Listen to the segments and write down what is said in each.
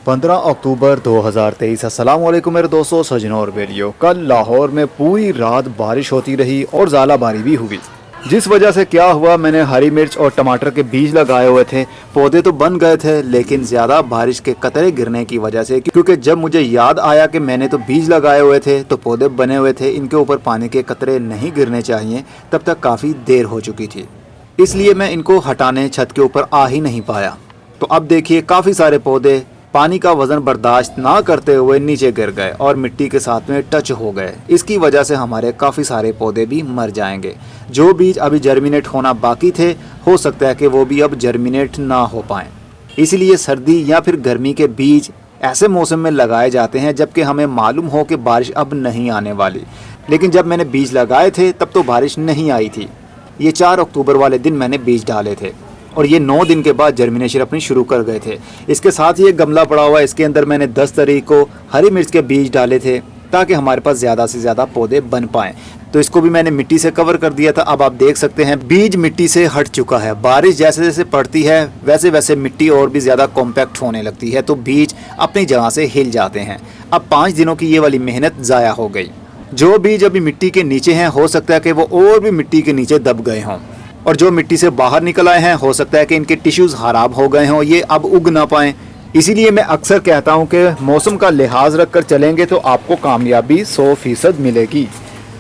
15 अक्टूबर 2023। अस्सलाम वालेकुम मेरे दोस्तों, सजनों और बेलियों। कल लाहौर में पूरी रात बारिश होती रही और ज़ालाबारी भी हुई, जिस वजह से क्या हुआ, मैंने हरी मिर्च और टमाटर के बीज लगाए हुए थे। पौधे तो बन गए थे, लेकिन ज़्यादा बारिश के कतरे गिरने की वजह से, क्योंकि जब मुझे याद आया कि मैंने तो बीज लगाए हुए थे तो पौधे बने हुए थे, इनके ऊपर पानी के कतरे नहीं गिरने चाहिए, तब तक काफ़ी देर हो चुकी थी। इसलिए मैं इनको हटाने छत के ऊपर आ ही नहीं पाया। तो अब देखिए, काफ़ी सारे पौधे पानी का वजन बर्दाश्त ना करते हुए नीचे गिर गए और मिट्टी के साथ में टच हो गए। इसकी वजह से हमारे काफ़ी सारे पौधे भी मर जाएंगे। जो बीज अभी जर्मिनेट होना बाकी थे, हो सकता है कि वो भी अब जर्मिनेट ना हो पाएँ। इसलिए सर्दी या फिर गर्मी के बीज ऐसे मौसम में लगाए जाते हैं जबकि हमें मालूम हो कि बारिश अब नहीं आने वाली। लेकिन जब मैंने बीज लगाए थे तब तो बारिश नहीं आई थी। ये 4 अक्टूबर वाले दिन मैंने बीज डाले थे और ये 9 दिन के बाद जर्मिनेशन अपनी शुरू कर गए थे। इसके साथ ही एक गमला पड़ा हुआ है, इसके अंदर मैंने 10 तारीख को हरी मिर्च के बीज डाले थे ताकि हमारे पास ज़्यादा से ज़्यादा पौधे बन पाएँ। तो इसको भी मैंने मिट्टी से कवर कर दिया था। अब आप देख सकते हैं बीज मिट्टी से हट चुका है। बारिश जैसे जैसे पड़ती है वैसे वैसे मिट्टी और भी ज़्यादा कॉम्पैक्ट होने लगती है, तो बीज अपनी जगह से हिल जाते हैं। अब 5 दिनों की ये वाली मेहनत ज़ाया हो गई। जो बीज अभी मिट्टी के नीचे हैं, हो सकता है कि वो और भी मिट्टी के नीचे दब गए हों, और जो मिट्टी से बाहर निकल आए हैं, हो सकता है कि इनके टिश्यूज़ खराब हो गए हों, ये अब उग ना पाएँ। इसीलिए मैं अक्सर कहता हूं कि मौसम का लिहाज रख कर चलेंगे तो आपको कामयाबी 100% मिलेगी।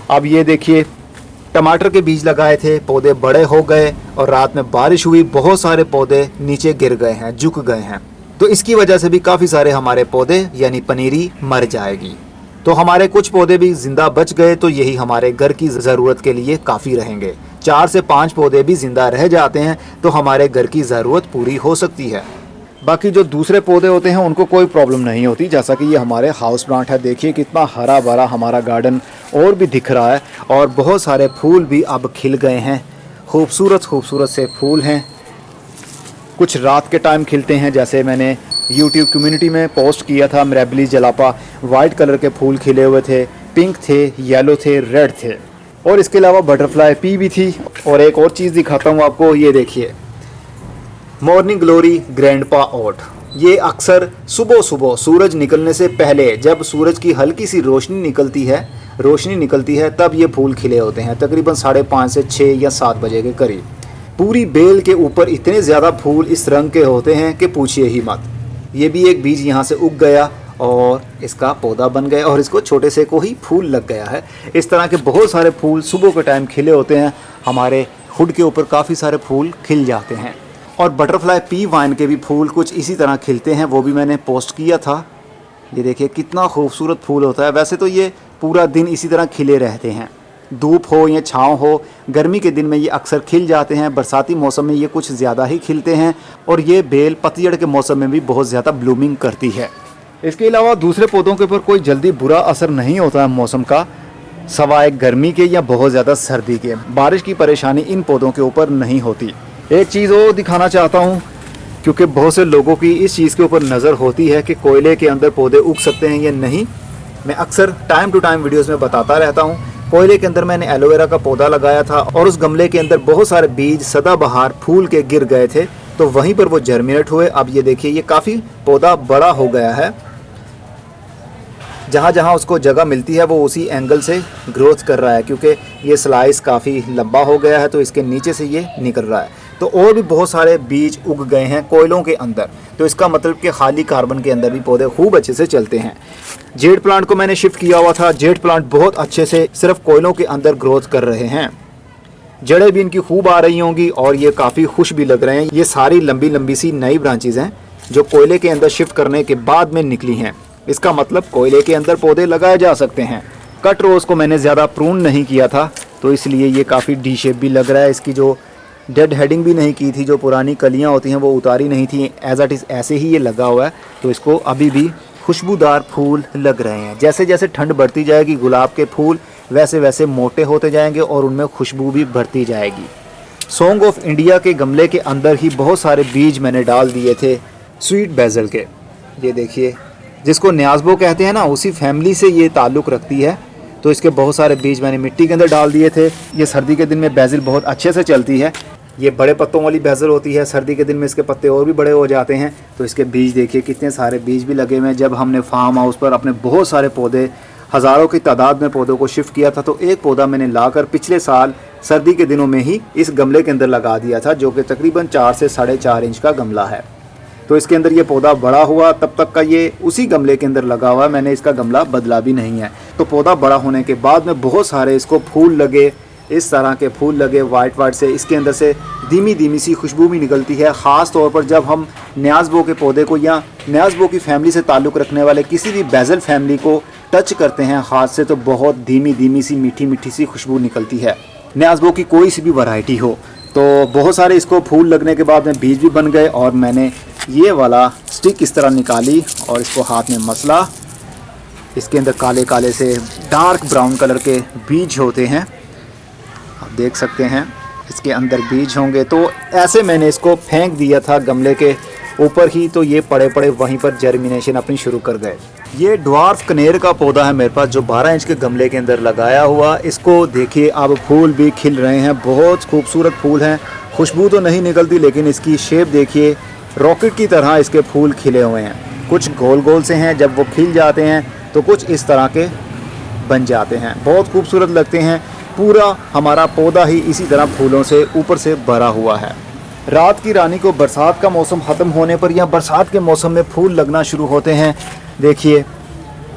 अब ये देखिए, टमाटर के बीज लगाए थे, पौधे बड़े हो गए और रात में बारिश हुई, बहुत सारे पौधे नीचे गिर गए हैं, झुक गए हैं। तो इसकी वजह से भी काफ़ी सारे हमारे पौधे यानी पनीरी मर जाएगी। तो हमारे कुछ पौधे भी जिंदा बच गए, तो यही हमारे घर की ज़रूरत के लिए काफ़ी रहेंगे। 4 से 5 पौधे भी जिंदा रह जाते हैं तो हमारे घर की ज़रूरत पूरी हो सकती है। बाकी जो दूसरे पौधे होते हैं उनको कोई प्रॉब्लम नहीं होती, जैसा कि ये हमारे हाउस प्लांट है। देखिए कितना हरा भरा हमारा गार्डन और भी दिख रहा है, और बहुत सारे फूल भी अब खिल गए हैं। खूबसूरत खूबसूरत से फूल हैं। कुछ रात के टाइम खिलते हैं, जैसे मैंने YouTube कम्युनिटी में पोस्ट किया था, मिरेबलिस जलापा वाइट कलर के फूल खिले हुए थे, पिंक थे, येलो थे, रेड थे, और इसके अलावा बटरफ्लाई पी भी थी। और एक और चीज़ दिखाता हूँ आपको, ये देखिए मॉर्निंग ग्लोरी ग्रैंडपा ओट। ये अक्सर सुबह सुबह सूरज निकलने से पहले, जब सूरज की हल्की सी रोशनी निकलती है तब ये फूल खिले होते हैं, तकरीबन 5:30 से 6 या 7 बजे के करीब। पूरी बेल के ऊपर इतने ज़्यादा फूल इस रंग के होते हैं कि पूछिए ही मत। ये भी एक बीज यहाँ से उग गया और इसका पौधा बन गया और इसको छोटे से को ही फूल लग गया है। इस तरह के बहुत सारे फूल सुबह के टाइम खिले होते हैं। हमारे हुड के ऊपर काफ़ी सारे फूल खिल जाते हैं। और बटरफ्लाई पी वाइन के भी फूल कुछ इसी तरह खिलते हैं, वो भी मैंने पोस्ट किया था। ये देखिए कितना खूबसूरत फूल होता है। वैसे तो ये पूरा दिन इसी तरह खिले रहते हैं, धूप हो या छाँव हो। गर्मी के दिन में ये अक्सर खिल जाते हैं, बरसाती मौसम में ये कुछ ज़्यादा ही खिलते हैं, और ये बेल पतझड़ के मौसम में भी बहुत ज़्यादा ब्लूमिंग करती है। इसके अलावा दूसरे पौधों के ऊपर कोई जल्दी बुरा असर नहीं होता है मौसम का, सवाए गर्मी के या बहुत ज़्यादा सर्दी के। बारिश की परेशानी इन पौधों के ऊपर नहीं होती। एक चीज़ और दिखाना चाहता हूँ, क्योंकि बहुत से लोगों की इस चीज़ के ऊपर नज़र होती है कि कोयले के अंदर पौधे उग सकते हैं या नहीं। मैं अक्सर टाइम टू टाइम वीडियोज़ में बताता रहता हूँ। कोयले के अंदर मैंने एलोवेरा का पौधा लगाया था और उस गमले के अंदर बहुत सारे बीज सदाबहार फूल के गिर गए थे, तो वहीं पर वो जर्मिनेट हुए। अब ये देखिए, ये काफ़ी पौधा बड़ा हो गया है। जहाँ जहाँ उसको जगह मिलती है वो उसी एंगल से ग्रोथ कर रहा है, क्योंकि ये स्लाइस काफ़ी लंबा हो गया है तो इसके नीचे से ये निकल रहा है। तो और भी बहुत सारे बीज उग गए हैं कोयलों के अंदर, तो इसका मतलब कि खाली कार्बन के अंदर भी पौधे खूब अच्छे से चलते हैं। जेड प्लांट को मैंने शिफ्ट किया हुआ था। जेड प्लांट बहुत अच्छे से सिर्फ कोयलों के अंदर ग्रोथ कर रहे हैं। जड़ें भी इनकी खूब आ रही होंगी और ये काफ़ी खुश भी लग रहे हैं। ये सारी लंबी लंबी सी नई ब्रांचेज हैं जो कोयले के अंदर शिफ्ट करने के बाद में निकली हैं। इसका मतलब कोयले के अंदर पौधे लगाए जा सकते हैं। कट रोज़ को मैंने ज़्यादा प्रून नहीं किया था, तो इसलिए ये काफ़ी डी शेप भी लग रहा है। इसकी जो डेड हेडिंग भी नहीं की थी, जो पुरानी कलियां होती हैं वो उतारी नहीं थी, एज इट इज़ ऐसे ही ये लगा हुआ है। तो इसको अभी भी खुशबूदार फूल लग रहे हैं। जैसे जैसे ठंड बढ़ती जाएगी, गुलाब के फूल वैसे वैसे मोटे होते जाएंगे और उनमें खुशबू भी बढ़ती जाएगी। सॉन्ग ऑफ इंडिया के गमले के अंदर ही बहुत सारे बीज मैंने डाल दिए थे स्वीट बेजल के। ये देखिए, जिसको न्याज़बो कहते हैं ना, उसी फैमिली से ये ताल्लुक़ रखती है। तो इसके बहुत सारे बीज मैंने मिट्टी के अंदर डाल दिए थे। ये सर्दी के दिन में बेजिल बहुत अच्छे से चलती है। ये बड़े पत्तों वाली बेसल होती है, सर्दी के दिन में इसके पत्ते और भी बड़े हो जाते हैं। तो इसके बीज देखिए कितने सारे बीज भी लगे हुए हैं। जब हमने फार्म हाउस पर अपने बहुत सारे पौधे, हज़ारों की तादाद में पौधों को शिफ्ट किया था, तो एक पौधा मैंने लाकर पिछले साल सर्दी के दिनों में ही इस गमले के अंदर लगा दिया था, जो कि तकरीबन 4 से 4.5 इंच का गमला है। तो इसके अंदर ये पौधा बड़ा हुआ, तब तक का ये उसी गमले के अंदर लगा हुआ है, मैंने इसका गमला बदला भी नहीं है। तो पौधा बड़ा होने के बाद में बहुत सारे इसको फूल लगे, इस तरह के फूल लगे वाइट वाइट से। इसके अंदर से धीमी धीमी सी खुशबू भी निकलती है। ख़ास तौर पर जब हम न्याज़बो के पौधे को या न्याज़बो की फैमिली से ताल्लुक़ रखने वाले किसी भी बेसल फैमिली को टच करते हैं हाथ से, तो बहुत धीमी धीमी सी मीठी मीठी सी खुशबू निकलती है। न्याज़बो की कोई सी भी वैरायटी हो। तो बहुत सारे इसको फूल लगने के बाद में बीज भी बन गए, और मैंने ये वाला स्टिक इस तरह निकाली और इसको हाथ में मसला। इसके अंदर काले काले से डार्क ब्राउन कलर के बीज होते हैं, आप देख सकते हैं इसके अंदर बीज होंगे। तो ऐसे मैंने इसको फेंक दिया था गमले के ऊपर ही, तो ये पड़े पड़े वहीं पर जर्मिनेशन अपनी शुरू कर गए। ये ड्वार्फ कनेर का पौधा है मेरे पास, जो 12 इंच के गमले के अंदर लगाया हुआ। इसको देखिए अब फूल भी खिल रहे हैं, बहुत खूबसूरत फूल हैं। खुशबू तो नहीं निकलती, लेकिन इसकी शेप देखिए, रॉकेट की तरह इसके फूल खिले हुए हैं। कुछ गोल गोल से हैं, जब वो खिल जाते हैं तो कुछ इस तरह के बन जाते हैं, बहुत खूबसूरत लगते हैं। पूरा हमारा पौधा ही इसी तरह फूलों से ऊपर से भरा हुआ है। रात की रानी को बरसात का मौसम ख़त्म होने पर या बरसात के मौसम में फूल लगना शुरू होते हैं। देखिए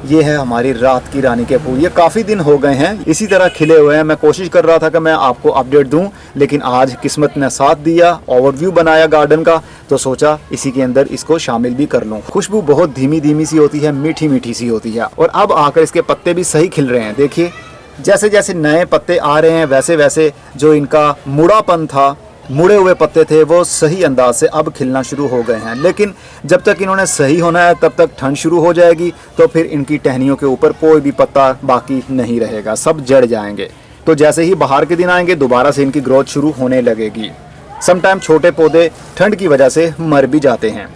ये है हमारी रात की रानी के फूल। ये काफ़ी दिन हो गए हैं इसी तरह खिले हुए हैं। मैं कोशिश कर रहा था कि मैं आपको अपडेट दूं, लेकिन आज किस्मत ने साथ दिया। ओवरव्यू बनाया गार्डन का, तो सोचा इसी के अंदर इसको शामिल भी कर लूं। खुशबू बहुत धीमी धीमी सी होती है, मीठी मीठी सी होती है। और अब आकर इसके पत्ते भी सही खिल रहे हैं। देखिए जैसे जैसे नए पत्ते आ रहे हैं, वैसे वैसे जो इनका मुड़ापन था, मुड़े हुए पत्ते थे, वो सही अंदाज से अब खिलना शुरू हो गए हैं। लेकिन जब तक इन्होंने सही होना है तब तक ठंड शुरू हो जाएगी, तो फिर इनकी टहनियों के ऊपर कोई भी पत्ता बाकी नहीं रहेगा, सब जड़ जाएंगे। तो जैसे ही बाहर के दिन आएंगे दोबारा से इनकी ग्रोथ शुरू होने लगेगी। समटाइम छोटे पौधे ठंड की वजह से मर भी जाते हैं।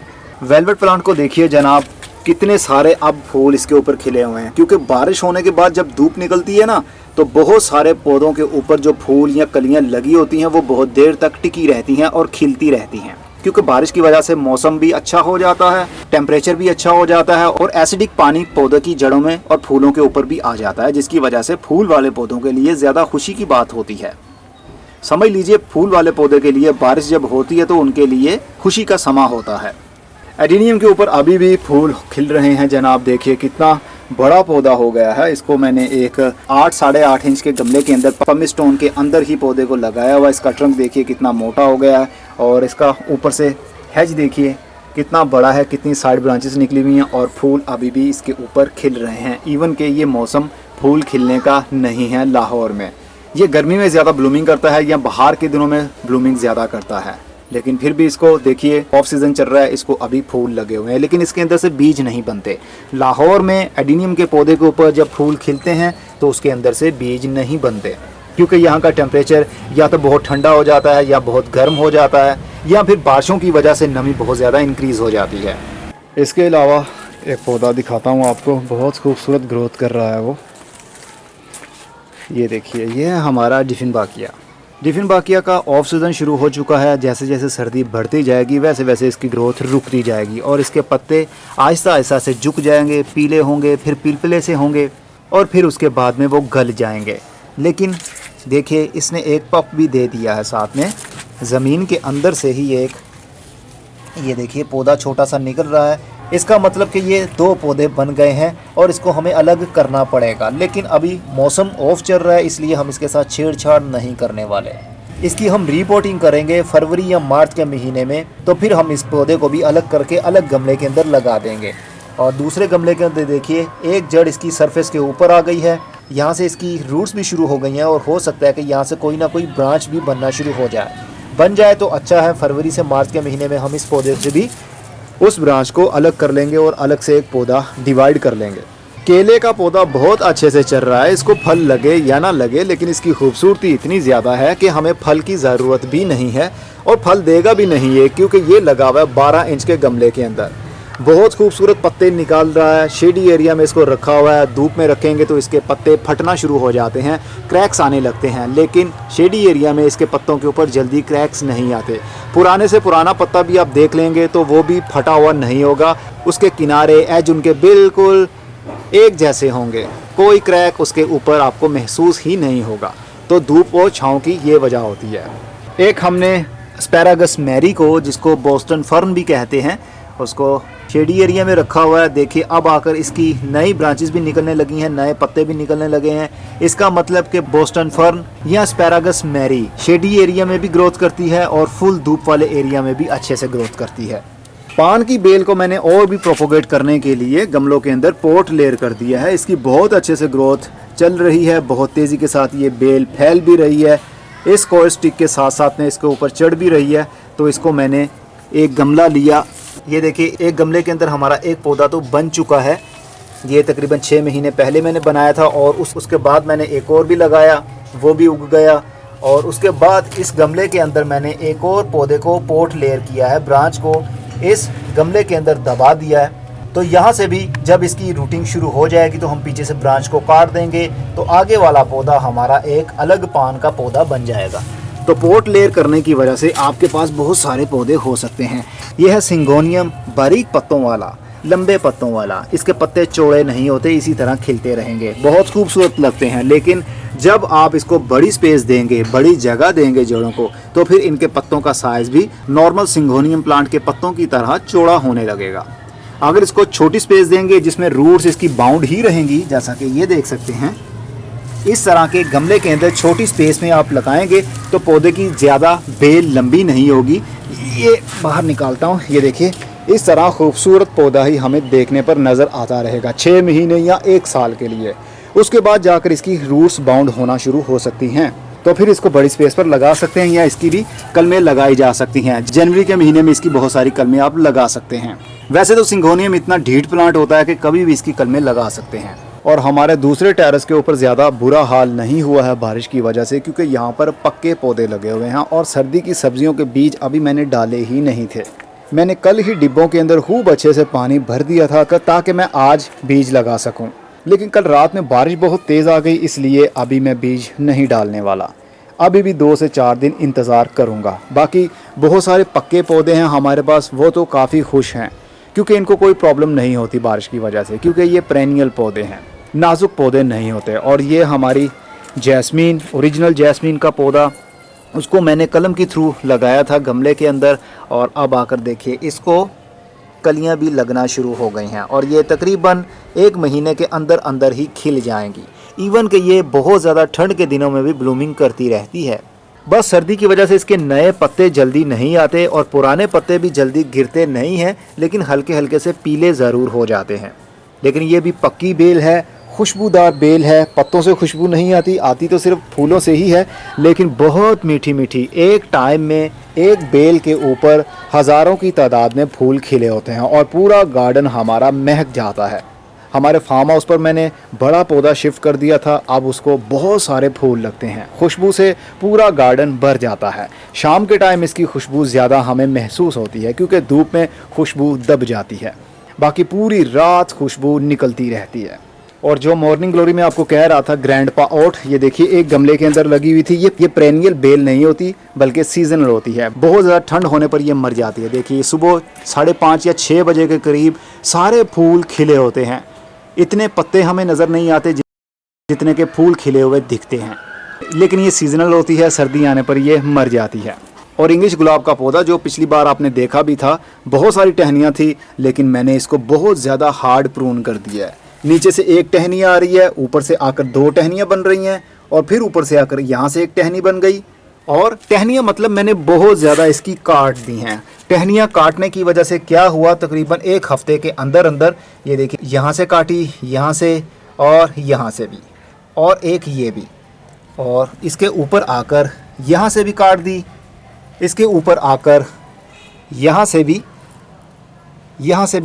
वेलवेट प्लांट को देखिए जनाब, कितने सारे अब फूल इसके ऊपर खिले हुए हैं, क्योंकि बारिश होने के बाद जब धूप निकलती है ना, तो बहुत सारे पौधों के ऊपर जो फूल या कलियां लगी होती हैं वो बहुत देर तक टिकी रहती हैं और खिलती रहती हैं। क्योंकि बारिश की वजह से मौसम भी अच्छा हो जाता है, टेम्परेचर भी अच्छा हो जाता है, और एसिडिक पानी पौधे की जड़ों में और फूलों के ऊपर भी आ जाता है, जिसकी वजह से फूल वाले पौधों के लिए ज़्यादा खुशी की बात होती है। समझ लीजिए फूल वाले पौधे के लिए बारिश जब होती है तो उनके लिए खुशी का समा होता है। एडेनियम के ऊपर अभी भी फूल खिल रहे हैं जनाब। देखिए कितना बड़ा पौधा हो गया है। इसको मैंने एक 8 साढ़े 8 इंच के गमले के अंदर पमी स्टोन के अंदर ही पौधे को लगाया हुआ। इसका ट्रंक देखिए कितना मोटा हो गया है, और इसका ऊपर से हेज देखिए कितना बड़ा है, कितनी साइड ब्रांचेस निकली हुई हैं, और फूल अभी भी इसके ऊपर खिल रहे हैं। इवन के ये मौसम फूल खिलने का नहीं है लाहौर में। ये गर्मी में ज़्यादा ब्लूमिंग करता है या बाहर के दिनों में ब्लूमिंग ज़्यादा करता है, लेकिन फिर भी इसको देखिए ऑफ सीज़न चल रहा है, इसको अभी फूल लगे हुए हैं, लेकिन इसके अंदर से बीज नहीं बनते। लाहौर में एडेनियम के पौधे के ऊपर जब फूल खिलते हैं तो उसके अंदर से बीज नहीं बनते, क्योंकि यहाँ का टेम्परेचर या तो बहुत ठंडा हो जाता है या बहुत गर्म हो जाता है, या फिर बारिशों की वजह से नमी बहुत ज़्यादा इंक्रीज़ हो जाती है। इसके अलावा एक पौधा दिखाता हूँ आपको, बहुत खूबसूरत ग्रोथ कर रहा है वो। ये देखिए, ये है हमारा डिफिन बाकिया। डिफिन बाकिया का ऑफ सीज़न शुरू हो चुका है। जैसे जैसे सर्दी बढ़ती जाएगी वैसे वैसे इसकी ग्रोथ रुकती जाएगी, और इसके पत्ते आहिस्ता आहिस्ता से झुक जाएंगे, पीले होंगे, फिर पिलपिले से होंगे, और फिर उसके बाद में वो गल जाएंगे। लेकिन देखिए इसने एक पप भी दे दिया है साथ में, ज़मीन के अंदर से ही एक, ये देखिए पौधा छोटा सा निकल रहा है। इसका मतलब कि ये 2 पौधे बन गए हैं और इसको हमें अलग करना पड़ेगा। लेकिन अभी मौसम ऑफ चल रहा है, इसलिए हम इसके साथ छेड़छाड़ नहीं करने वाले। इसकी हम रिपोर्टिंग करेंगे फरवरी या मार्च के महीने में, तो फिर हम इस पौधे को भी अलग करके अलग गमले के अंदर लगा देंगे। और दूसरे गमले के अंदर देखिए एक जड़ इसकी सरफेस के ऊपर आ गई है, यहाँ से इसकी रूट्स भी शुरू हो गई हैं, और हो सकता है कि यहाँ से कोई ना कोई ब्रांच भी बनना शुरू हो जाए। बन जाए तो अच्छा है। फरवरी से मार्च के महीने में हम इस पौधे से भी उस ब्रांच को अलग कर लेंगे और अलग से एक पौधा डिवाइड कर लेंगे। केले का पौधा बहुत अच्छे से चल रहा है, इसको फल लगे या ना लगे, लेकिन इसकी खूबसूरती इतनी ज़्यादा है कि हमें फल की ज़रूरत भी नहीं है, और फल देगा भी नहीं है, क्योंकि ये लगा हुआ है 12 इंच के गमले के अंदर। बहुत खूबसूरत पत्ते निकाल रहा है। शेडी एरिया में इसको रखा हुआ है, धूप में रखेंगे तो इसके पत्ते फटना शुरू हो जाते हैं, क्रैक्स आने लगते हैं, लेकिन शेडी एरिया में इसके पत्तों के ऊपर जल्दी क्रैक्स नहीं आते। पुराने से पुराना पत्ता भी आप देख लेंगे तो वो भी फटा हुआ नहीं होगा, उसके किनारे एज उनके बिल्कुल एक जैसे होंगे, कोई क्रैक उसके ऊपर आपको महसूस ही नहीं होगा। तो धूप और छाँव की ये वजह होती है। एक हमने एस्पैरागस मैरी को, जिसको बोस्टन फर्न भी कहते हैं, उसको शेडी एरिया में रखा हुआ है। देखिए अब आकर इसकी नई ब्रांचेस भी निकलने लगी हैं, नए पत्ते भी निकलने लगे हैं। इसका मतलब कि बोस्टन फर्न या एस्पैरागस मैरी शेडी एरिया में भी ग्रोथ करती है और फुल धूप वाले एरिया में भी अच्छे से ग्रोथ करती है। पान की बेल को मैंने और भी प्रोपोगेट करने के लिए गमलों के अंदर पोट लेयर कर दिया है। इसकी बहुत अच्छे से ग्रोथ चल रही है, बहुत तेज़ी के साथ ये बेल फैल भी रही है। इस कोयर स्टिक के साथ साथ में इसके ऊपर चढ़ भी रही है। तो इसको मैंने एक गमला लिया, ये देखिए एक गमले के अंदर हमारा एक पौधा तो बन चुका है। ये तकरीबन 6 महीने पहले मैंने बनाया था और उसके बाद मैंने एक और भी लगाया, वो भी उग गया। और उसके बाद इस गमले के अंदर मैंने एक और पौधे को पोट लेयर किया है, ब्रांच को इस गमले के अंदर दबा दिया है। तो यहाँ से भी जब इसकी रूटिंग शुरू हो जाएगी तो हम पीछे से ब्रांच को काट देंगे, तो आगे वाला पौधा हमारा एक अलग पान का पौधा बन जाएगा। तो पोट लेयर करने की वजह से आपके पास बहुत सारे पौधे हो सकते हैं। यह है सिंगोनियम, बारीक पत्तों वाला, लंबे पत्तों वाला। इसके पत्ते चौड़े नहीं होते, इसी तरह खिलते रहेंगे, बहुत खूबसूरत लगते हैं। लेकिन जब आप इसको बड़ी स्पेस देंगे, बड़ी जगह देंगे जड़ों को, तो फिर इनके पत्तों का साइज़ भी नॉर्मल सिंगोनियम प्लांट के पत्तों की तरह चौड़ा होने लगेगा। अगर इसको छोटी स्पेस देंगे जिसमें रूट्स इसकी बाउंड ही रहेंगी, जैसा कि ये देख सकते हैं, इस तरह के गमले के अंदर छोटी स्पेस में आप लगाएंगे तो पौधे की ज़्यादा बेल लंबी नहीं होगी। ये बाहर निकालता हूँ, ये देखिए इस तरह खूबसूरत पौधा ही हमें देखने पर नज़र आता रहेगा 6 महीने या 1 साल के लिए। उसके बाद जाकर इसकी रूट्स बाउंड होना शुरू हो सकती हैं, तो फिर इसको बड़ी स्पेस पर लगा सकते हैं या इसकी भी कलमें लगाई जा सकती हैं। जनवरी के महीने में इसकी बहुत सारी कलमें आप लगा सकते हैं। वैसे तो सिंगोनियम इतना ढीठ प्लांट होता है कि कभी भी इसकी कलमें लगा सकते हैं। और हमारे दूसरे टेरेस के ऊपर ज़्यादा बुरा हाल नहीं हुआ है बारिश की वजह से, क्योंकि यहाँ पर पक्के पौधे लगे हुए हैं और सर्दी की सब्जियों के बीज अभी मैंने डाले ही नहीं थे। मैंने कल ही डिब्बों के अंदर खूब अच्छे से पानी भर दिया था ताकि मैं आज बीज लगा सकूं। लेकिन कल रात में बारिश बहुत तेज़ आ गई, इसलिए अभी मैं बीज नहीं डालने वाला। अभी भी 2 से 4 दिन इंतज़ार करूँगा। बाकी बहुत सारे पक्के पौधे हैं हमारे पास, वो तो काफ़ी खुश हैं क्योंकि इनको कोई प्रॉब्लम नहीं होती बारिश की वजह से, क्योंकि ये पेरेनियल पौधे हैं, नाजुक पौधे नहीं होते। और ये हमारी जैस्मीन, ओरिजिनल जैस्मीन का पौधा, उसको मैंने कलम के थ्रू लगाया था गमले के अंदर, और अब आकर देखिए इसको कलियां भी लगना शुरू हो गई हैं और ये तकरीबन 1 महीने के अंदर अंदर ही खिल जाएंगी। इवन कि ये बहुत ज़्यादा ठंड के दिनों में भी ब्लूमिंग करती रहती है। बस सर्दी की वजह से इसके नए पत्ते जल्दी नहीं आते और पुराने पत्ते भी जल्दी गिरते नहीं हैं, लेकिन हल्के हल्के से पीले ज़रूर हो जाते हैं। लेकिन ये भी पक्की बेल है, खुशबूदार बेल है। पत्तों से खुशबू नहीं आती, आती तो सिर्फ फूलों से ही है, लेकिन बहुत मीठी मीठी। एक टाइम में एक बेल के ऊपर हज़ारों की तादाद में फूल खिले होते हैं और पूरा गार्डन हमारा महक जाता है। हमारे फार्म हाउस पर मैंने बड़ा पौधा शिफ्ट कर दिया था, अब उसको बहुत सारे फूल लगते हैं, खुशबू से पूरा गार्डन भर जाता है। शाम के टाइम इसकी खुशबू ज़्यादा हमें महसूस होती है क्योंकि धूप में खुशबू दब जाती है, बाकी पूरी रात खुशबू निकलती रहती है। और जो मॉर्निंग ग्लोरी में आपको कह रहा था ग्रैंडपा ओट, ये देखिए एक गमले के अंदर लगी हुई थी। ये पेरेनियल बेल नहीं होती बल्कि सीजनल होती है। बहुत ज़्यादा ठंड होने पर ये मर जाती है। देखिए सुबह 5:30 या 6 बजे के करीब सारे फूल खिले होते हैं। इतने पत्ते हमें नज़र नहीं आते जितने के फूल खिले हुए दिखते हैं, लेकिन ये सीजनल होती है, सर्दी आने पर ये मर जाती है। और इंग्लिश गुलाब का पौधा जो पिछली बार आपने देखा भी था, बहुत सारी टहनियाँ थी, लेकिन मैंने इसको बहुत ज़्यादा हार्ड प्रून कर दिया है। नीचे से एक टहनी आ रही है, ऊपर से आकर 2 टहनियाँ बन रही हैं और फिर ऊपर से आकर यहाँ से एक टहनी बन गई। और टहनियाँ मतलब मैंने बहुत ज़्यादा इसकी काट दी हैं। टहनियाँ काटने की वजह से क्या हुआ, तकरीबन 1 हफ्ते के अंदर अंदर ये देखिए यहाँ से काटी, यहाँ से और यहाँ से भी, और एक ये भी, और इसके ऊपर आकर यहाँ से भी काट दी, इसके ऊपर आकर यहाँ से भी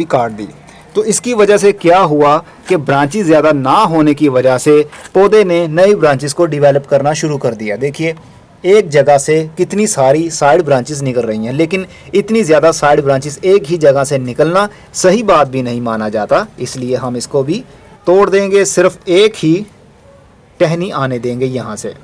काट दी। तो इसकी वजह से क्या हुआ कि ब्रांचेस ज़्यादा ना होने की वजह से पौधे ने नई ब्रांचेस को डेवलप करना शुरू कर दिया। देखिए एक जगह से कितनी सारी साइड ब्रांचेस निकल रही हैं, लेकिन इतनी ज़्यादा साइड ब्रांचेस एक ही जगह से निकलना सही बात भी नहीं माना जाता। इसलिए हम इसको भी तोड़ देंगे, सिर्फ एक ही टहनी आने देंगे यहाँ से।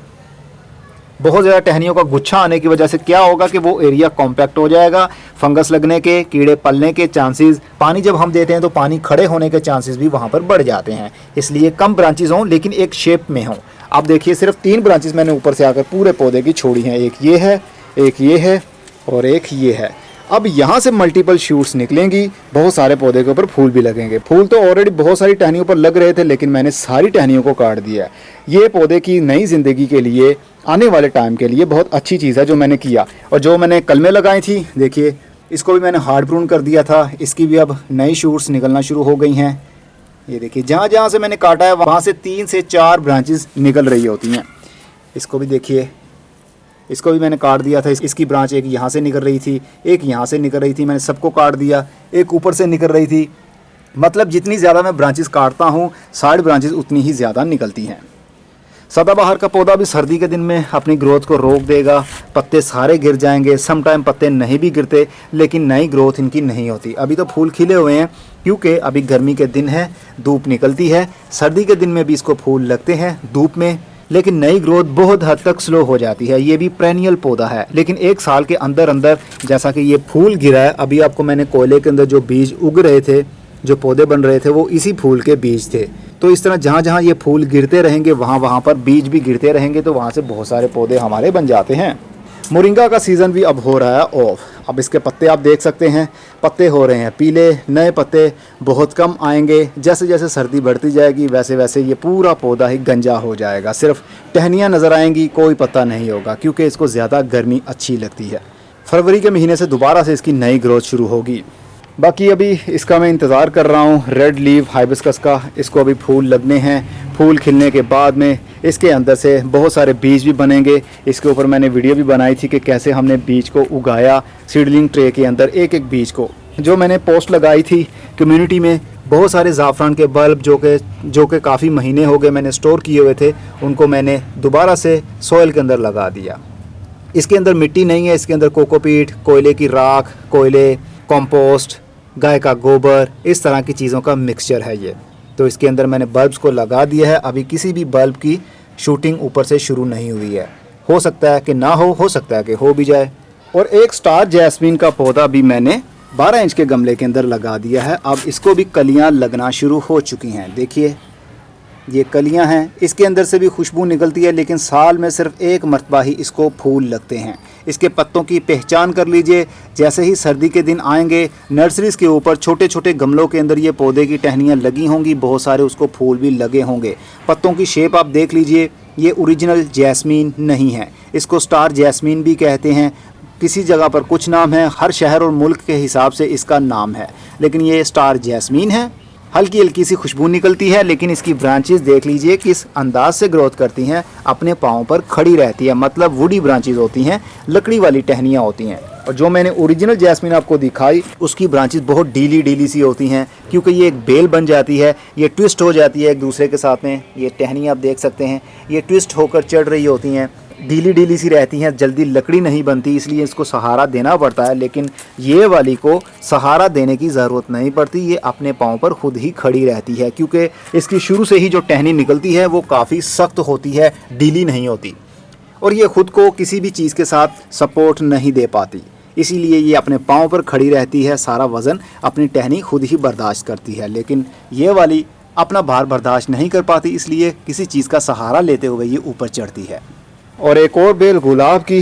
बहुत ज़्यादा टहनियों का गुच्छा आने की वजह से क्या होगा कि वो एरिया कॉम्पैक्ट हो जाएगा, फंगस लगने के, कीड़े पलने के चांसेस, पानी जब हम देते हैं तो पानी खड़े होने के चांसेस भी वहाँ पर बढ़ जाते हैं। इसलिए कम ब्रांचेस हों लेकिन एक शेप में हों। अब देखिए सिर्फ 3 ब्रांचेस मैंने ऊपर से आकर पूरे पौधे की छोड़ी हैं, एक ये है, एक ये है और एक ये है। अब यहाँ से मल्टीपल शूट्स निकलेंगी, बहुत सारे पौधे के ऊपर फूल भी लगेंगे। फूल तो ऑलरेडी बहुत सारी टहनियों पर लग रहे थे, लेकिन मैंने सारी टहनियों को काट दिया। ये पौधे की नई ज़िंदगी के लिए, आने वाले टाइम के लिए बहुत अच्छी चीज़ है जो मैंने किया। और जो मैंने कलमें लगाई थी, देखिए इसको भी मैंने हार्ड प्रून कर दिया था, इसकी भी अब नई शूट्स निकलना शुरू हो गई हैं। ये देखिए जहाँ जहाँ से मैंने काटा है वहाँ से 3 से 4 ब्रांचेस निकल रही होती हैं। इसको भी देखिए, इसको भी मैंने काट दिया था। इसकी ब्रांच एक यहाँ से निकल रही थी, एक यहाँ से निकल रही थी, मैंने सबको काट दिया। एक ऊपर से निकल रही थी। मतलब जितनी ज़्यादा मैं ब्रांचेस काटता हूँ, साइड ब्रांचेस उतनी ही ज़्यादा निकलती हैं। सदाबहार का पौधा भी सर्दी के दिन में अपनी ग्रोथ को रोक देगा, पत्ते सारे गिर जाएंगे। सम टाइम पत्ते नहीं भी गिरते, लेकिन नई ग्रोथ इनकी नहीं होती। अभी तो फूल खिले हुए हैं क्योंकि अभी गर्मी के दिन है, धूप निकलती है। सर्दी के दिन में भी इसको फूल लगते हैं धूप में, लेकिन नई ग्रोथ बहुत हद तक स्लो हो जाती है। ये भी पेरेनियल पौधा है, लेकिन 1 साल के अंदर अंदर जैसा कि ये फूल गिरा है, अभी आपको मैंने कोयले के अंदर जो बीज उग रहे थे, जो पौधे बन रहे थे, वो इसी फूल के बीज थे। तो इस तरह जहाँ जहाँ ये फूल गिरते रहेंगे वहाँ वहाँ पर बीज भी गिरते रहेंगे, तो वहाँ से बहुत सारे पौधे हमारे बन जाते हैं। मोरिंगा का सीज़न भी अब हो रहा है ऑफ। अब इसके पत्ते आप देख सकते हैं, पत्ते हो रहे हैं पीले, नए पत्ते बहुत कम आएंगे। जैसे जैसे सर्दी बढ़ती जाएगी वैसे वैसे ये पूरा पौधा ही गंजा हो जाएगा, सिर्फ टहनियाँ नज़र आएंगी, कोई पत्ता नहीं होगा, क्योंकि इसको ज़्यादा गर्मी अच्छी लगती है। फरवरी के महीने से दोबारा से इसकी नई ग्रोथ शुरू होगी। बाकी अभी इसका मैं इंतज़ार कर रहा हूँ रेड लीफ हाइबिस्कस का। इसको अभी फूल लगने हैं, फूल खिलने के बाद में इसके अंदर से बहुत सारे बीज भी बनेंगे। इसके ऊपर मैंने वीडियो भी बनाई थी कि कैसे हमने बीज को उगाया सीडलिंग ट्रे के अंदर, एक एक बीज को। जो मैंने पोस्ट लगाई थी कम्युनिटी में, बहुत सारे ज़ाफ़रान के बल्ब जो कि काफ़ी महीने हो गए मैंने स्टोर किए हुए थे, उनको मैंने दोबारा से सॉइल के अंदर लगा दिया। इसके अंदर मिट्टी नहीं है, इसके अंदर कोकोपीट, कोयले की राख, कोयले, कंपोस्ट, गाय का गोबर, इस तरह की चीज़ों का मिक्सचर है ये। तो इसके अंदर मैंने बल्ब्स को लगा दिया है। अभी किसी भी बल्ब की शूटिंग ऊपर से शुरू नहीं हुई है। हो सकता है कि ना हो सकता है कि हो भी जाए। और एक स्टार जैस्मीन का पौधा भी मैंने 12 इंच के गमले के अंदर लगा दिया है। अब इसको भी कलियां लगना शुरू हो चुकी हैं। देखिए ये कलियां हैं, इसके अंदर से भी खुशबू निकलती है, लेकिन साल में सिर्फ 1 मरतबा ही इसको फूल लगते हैं। इसके पत्तों की पहचान कर लीजिए। जैसे ही सर्दी के दिन आएंगे, नर्सरीज़ के ऊपर छोटे छोटे गमलों के अंदर ये पौधे की टहनियाँ लगी होंगी, बहुत सारे उसको फूल भी लगे होंगे। पत्तों की शेप आप देख लीजिए, ये ओरिजिनल जैस्मीन नहीं है, इसको स्टार जैस्मीन भी कहते हैं। किसी जगह पर कुछ नाम है, हर शहर और मुल्क के हिसाब से इसका नाम है, लेकिन ये स्टार जैस्मीन है। हल्की हल्की सी खुशबू निकलती है, लेकिन इसकी ब्रांचेस देख लीजिए किस अंदाज से ग्रोथ करती हैं, अपने पाँव पर खड़ी रहती है। मतलब वुडी ब्रांचेस होती हैं, लकड़ी वाली टहनियाँ होती हैं। और जो मैंने ओरिजिनल जैस्मीन आपको दिखाई, उसकी ब्रांचेस बहुत ढीली सी होती हैं, क्योंकि ये एक बेल बन जाती है, ये ट्विस्ट हो जाती है एक दूसरे के साथ में। ये टहनियाँ आप देख सकते हैं, ये ट्विस्ट होकर चढ़ रही होती हैं, ढीली सी रहती हैं, जल्दी लकड़ी नहीं बनती, इसलिए इसको सहारा देना पड़ता है। लेकिन ये वाली को सहारा देने की ज़रूरत नहीं पड़ती, ये अपने पाँव पर खुद ही खड़ी रहती है, क्योंकि इसकी शुरू से ही जो टहनी निकलती है वो काफ़ी सख्त होती है, ढीली नहीं होती, और ये खुद को किसी भी चीज़ के साथ सपोर्ट नहीं दे पाती। इसीलिए ये अपने पाँव पर खड़ी रहती है, सारा वज़न अपनी टहनी खुद ही बर्दाश्त करती है। लेकिन ये वाली अपना भार बर्दाश्त नहीं कर पाती, इसलिए किसी चीज़ का सहारा लेते हुए ये ऊपर चढ़ती है। और एक और बेल गुलाब की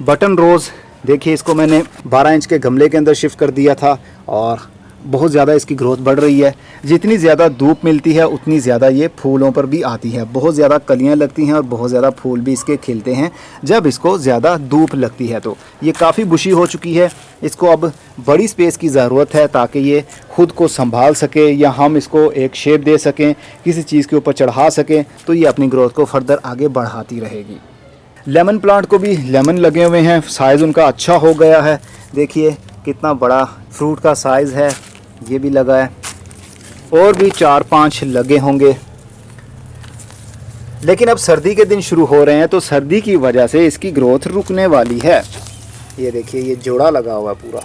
बटन रोज़, देखिए इसको मैंने 12 इंच के गमले के अंदर शिफ्ट कर दिया था, और बहुत ज़्यादा इसकी ग्रोथ बढ़ रही है। जितनी ज़्यादा धूप मिलती है उतनी ज़्यादा ये फूलों पर भी आती है, बहुत ज़्यादा कलियां लगती हैं और बहुत ज़्यादा फूल भी इसके खिलते हैं जब इसको ज़्यादा धूप लगती है। तो ये काफ़ी बुशी हो चुकी है, इसको अब बड़ी स्पेस की ज़रूरत है ताकि ये खुद को संभाल सके, या हम इसको एक शेप दे सकें, किसी चीज़ के ऊपर चढ़ा सकें, तो ये अपनी ग्रोथ को फर्दर आगे बढ़ाती रहेगी। लेमन प्लांट को भी लेमन लगे हुए हैं, साइज़ उनका अच्छा हो गया है। देखिए कितना बड़ा फ्रूट का साइज़ है, ये भी लगा है, और भी 4-5 लगे होंगे। लेकिन अब सर्दी के दिन शुरू हो रहे हैं तो सर्दी की वजह से इसकी ग्रोथ रुकने वाली है। ये देखिए, ये जोड़ा लगा हुआ है पूरा।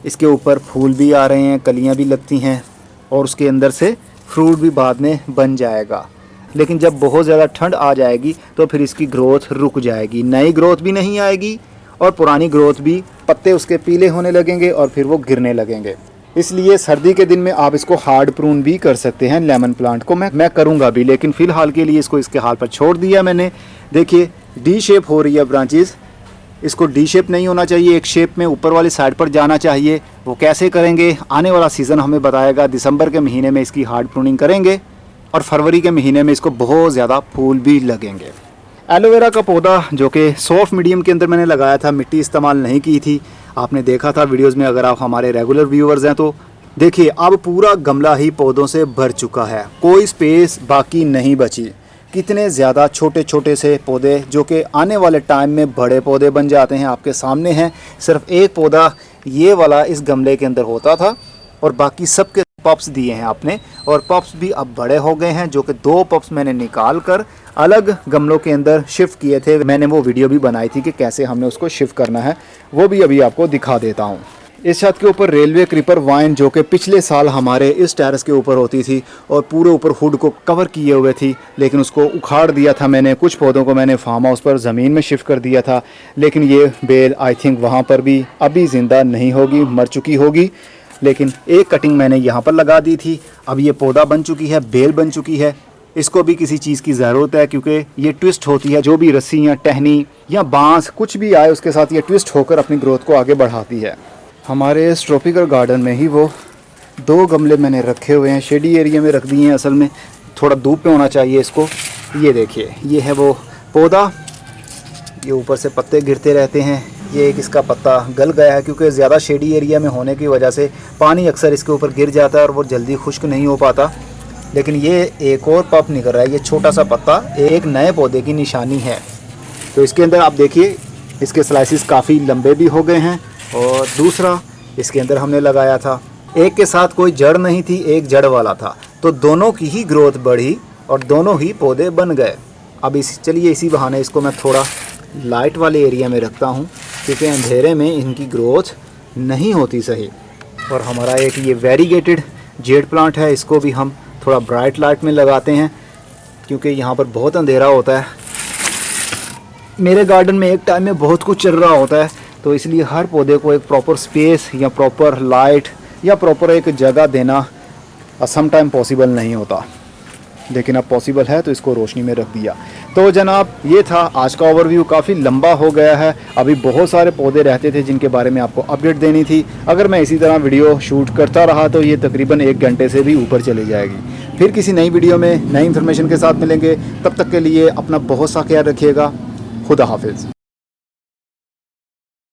इसके ऊपर फूल भी आ रहे हैं, कलियां भी लगती हैं और उसके अंदर से फ्रूट भी बाद में बन जाएगा। लेकिन जब बहुत ज़्यादा ठंड आ जाएगी तो फिर इसकी ग्रोथ रुक जाएगी, नई ग्रोथ भी नहीं आएगी और पुरानी ग्रोथ भी, पत्ते उसके पीले होने लगेंगे और फिर वो गिरने लगेंगे। इसलिए सर्दी के दिन में आप इसको हार्ड प्रून भी कर सकते हैं। लेमन प्लांट को मैं करूँगा भी, लेकिन फ़िलहाल के लिए इसको इसके हाल पर छोड़ दिया मैंने। देखिए डी शेप हो रही है ब्रांचेस, इसको डी शेप नहीं होना चाहिए, एक शेप में ऊपर वाली साइड पर जाना चाहिए। वो कैसे करेंगे आने वाला सीज़न हमें बताएगा। दिसंबर के महीने में इसकी हार्ड प्रूनिंग करेंगे और फरवरी के महीने में इसको बहुत ज़्यादा फूल भी लगेंगे। एलोवेरा का पौधा जो कि सॉफ्ट मीडियम के अंदर मैंने लगाया था, मिट्टी इस्तेमाल नहीं की थी, आपने देखा था वीडियोस में अगर आप हमारे रेगुलर व्यूअर्स हैं तो। देखिए अब पूरा गमला ही पौधों से भर चुका है, कोई स्पेस बाकी नहीं बची। कितने ज़्यादा छोटे छोटे से पौधे जो कि आने वाले टाइम में बड़े पौधे बन जाते हैं आपके सामने हैं। सिर्फ एक पौधा ये वाला इस गमले के अंदर होता था और बाकी सबके पप्स दिए हैं आपने, और पप्स भी अब बड़े हो गए हैं, जो कि 2 पप्स मैंने निकाल कर अलग गमलों के अंदर शिफ्ट किए थे। मैंने वो वीडियो भी बनाई थी कि कैसे हमने उसको शिफ्ट करना है, वो भी अभी आपको दिखा देता हूँ। इस छत के ऊपर रेलवे क्रीपर वाइन जो कि पिछले साल हमारे इस टेरेस के ऊपर होती थी और पूरे ऊपर हुड को कवर किए हुए थी, लेकिन उसको उखाड़ दिया था मैंने। कुछ पौधों को मैंने फार्म हाउस पर ज़मीन में शिफ्ट कर दिया था, लेकिन ये बेल आई थिंक वहाँ पर भी अभी ज़िंदा नहीं होगी, मर चुकी होगी। लेकिन एक कटिंग मैंने यहाँ पर लगा दी थी, अब ये पौधा बन चुकी है, बेल बन चुकी है। इसको भी किसी चीज़ की ज़रूरत है क्योंकि ये ट्विस्ट होती है, जो भी रस्सी या टहनी या बांस कुछ भी आए उसके साथ ये ट्विस्ट होकर अपनी ग्रोथ को आगे बढ़ाती है। हमारे इस ट्रॉपिकल गार्डन में ही वो 2 गमले मैंने रखे हुए हैं, शेडी एरिया में रख दिए हैं। असल में थोड़ा धूप पे होना चाहिए इसको। ये देखिए, ये है वो पौधा, ये ऊपर से पत्ते गिरते रहते हैं। ये एक इसका पत्ता गल गया है क्योंकि ज़्यादा शेडी एरिया में होने की वजह से पानी अक्सर इसके ऊपर गिर जाता है और वो जल्दी खुश्क नहीं हो पाता। लेकिन ये एक और पप निकल रहा है, ये छोटा सा पत्ता एक नए पौधे की निशानी है। तो इसके अंदर आप देखिए, इसके स्लाइसिस काफ़ी लंबे भी हो गए हैं। और दूसरा इसके अंदर हमने लगाया था, एक के साथ कोई जड़ नहीं थी, एक जड़ वाला था, तो दोनों की ही ग्रोथ बढ़ी और दोनों ही पौधे बन गए। अब चलिए इसी बहाने इसको मैं थोड़ा लाइट वाले एरिया में रखता हूँ क्योंकि अंधेरे में इनकी ग्रोथ नहीं होती सही। और हमारा एक ये वेरीगेटेड जेड प्लांट है, इसको भी हम थोड़ा ब्राइट लाइट में लगाते हैं क्योंकि यहाँ पर बहुत अंधेरा होता है। मेरे गार्डन में एक टाइम में बहुत कुछ चल रहा होता है, तो इसलिए हर पौधे को एक प्रॉपर स्पेस या प्रॉपर लाइट या प्रॉपर एक जगह देना सम टाइम पॉसिबल नहीं होता, लेकिन अब पॉसिबल है तो इसको रोशनी में रख दिया। तो जनाब ये था आज का ओवरव्यू, काफ़ी लंबा हो गया है। अभी बहुत सारे पौधे रहते थे जिनके बारे में आपको अपडेट देनी थी। अगर मैं इसी तरह वीडियो शूट करता रहा तो ये तकरीबन 1 घंटे से भी ऊपर चली जाएगी। फिर किसी नई वीडियो में नई इन्फॉर्मेशन के साथ मिलेंगे, तब तक के लिए अपना बहुत सा ख्याल रखिएगा। खुदा हाफिज़।